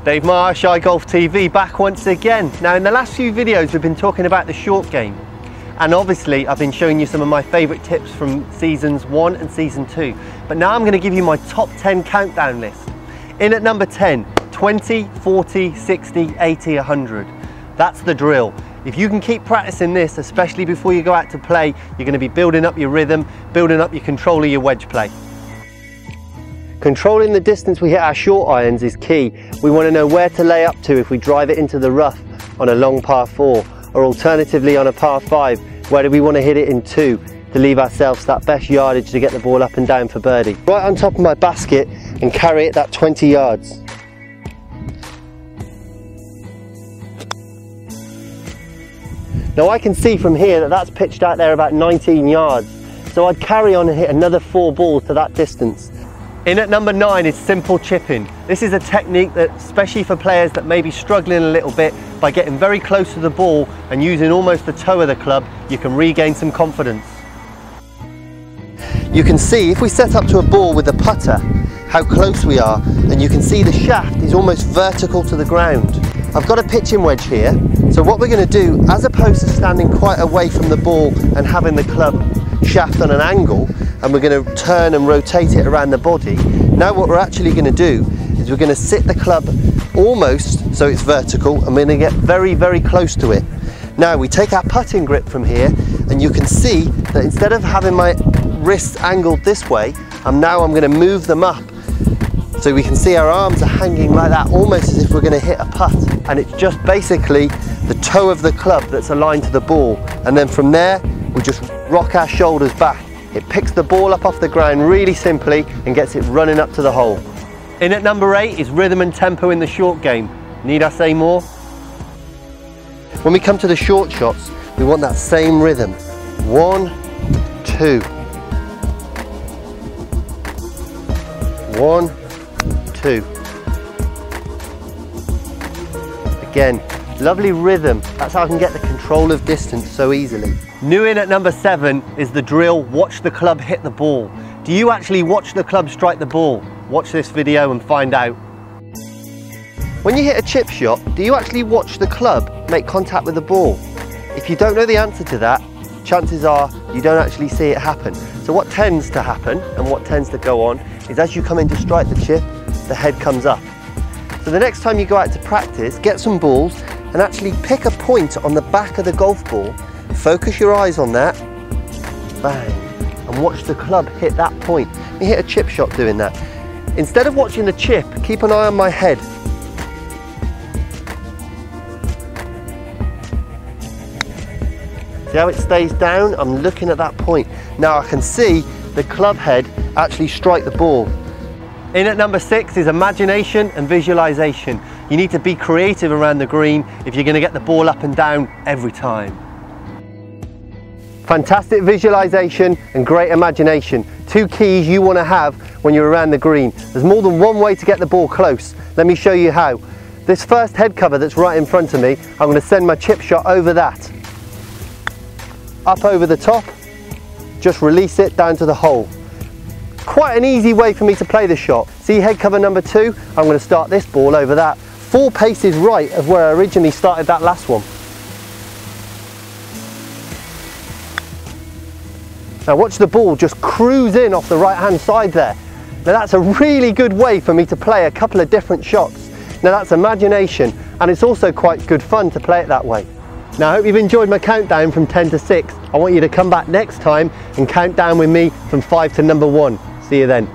Dave Marsh, iGolftv, back once again. Now in the last few videos we've been talking about the short game, and obviously I've been showing you some of my favourite tips from seasons 1 and season 2, but now I'm going to give you my top 10 countdown list. In at number 10, 20, 40, 60, 80, 100. That's the drill. If you can keep practicing this, especially before you go out to play, you're going to be building up your rhythm, building up your control of your wedge play. Controlling the distance we hit our short irons is key. We want to know where to lay up to if we drive it into the rough on a long par 4, or alternatively on a par 5, where do we want to hit it in 2 to leave ourselves that best yardage to get the ball up and down for birdie. Right on top of my basket and carry it that 20 yards. Now I can see from here that that's pitched out there about 19 yards, so I'd carry on and hit another 4 balls to that distance. In at number 9 is simple chipping. This is a technique that, especially for players that may be struggling a little bit, by getting very close to the ball and using almost the toe of the club, you can regain some confidence. You can see if we set up to a ball with a putter, how close we are, and you can see the shaft is almost vertical to the ground. I've got a pitching wedge here, so what we're going to do, as opposed to standing quite away from the ball and having the club shaft on an angle, and we're going to turn and rotate it around the body, now what we're actually going to do is we're going to sit the club almost so it's vertical, and we're going to get very, very close to it. Now we take our putting grip from here, and you can see that instead of having my wrists angled this way, I'm going to move them up. So we can see our arms are hanging like that, almost as if we're going to hit a putt. And it's just basically the toe of the club that's aligned to the ball. And then from there, we just rock our shoulders back. It picks the ball up off the ground really simply and gets it running up to the hole. In at number 8 is rhythm and tempo in the short game. Need I say more? When we come to the short shots, we want that same rhythm. 1, 2. 1, 2. Again, lovely rhythm. That's how I can get the control of distance so easily. New in at number 7 is the drill, watch the club hit the ball. Do you actually watch the club strike the ball? Watch this video and find out. When you hit a chip shot, do you actually watch the club make contact with the ball? If you don't know the answer to that, chances are you don't actually see it happen. So what tends to happen and what tends to go on is as you come in to strike the chip, the head comes up. So the next time you go out to practice, get some balls and actually pick a point on the back of the golf ball, focus your eyes on that, bang, and watch the club hit that point. You hit a chip shot doing that. Instead of watching the chip, keep an eye on my head. See how it stays down? I'm looking at that point. Now I can see the club head actually strike the ball. In at number 6 is imagination and visualization. You need to be creative around the green if you're going to get the ball up and down every time. Fantastic visualization and great imagination. 2 keys you want to have when you're around the green. There's more than one way to get the ball close. Let me show you how. This first head cover that's right in front of me, I'm going to send my chip shot over that. Up over the top, just release it down to the hole. Quite an easy way for me to play the shot. See head cover number 2? I'm going to start this ball over that. 4 paces right of where I originally started that last one. Now watch the ball just cruise in off the right hand side there. Now that's a really good way for me to play a couple of different shots. Now that's imagination, and it's also quite good fun to play it that way. Now I hope you've enjoyed my countdown from 10 to 6. I want you to come back next time and count down with me from 5 to number 1. See you then.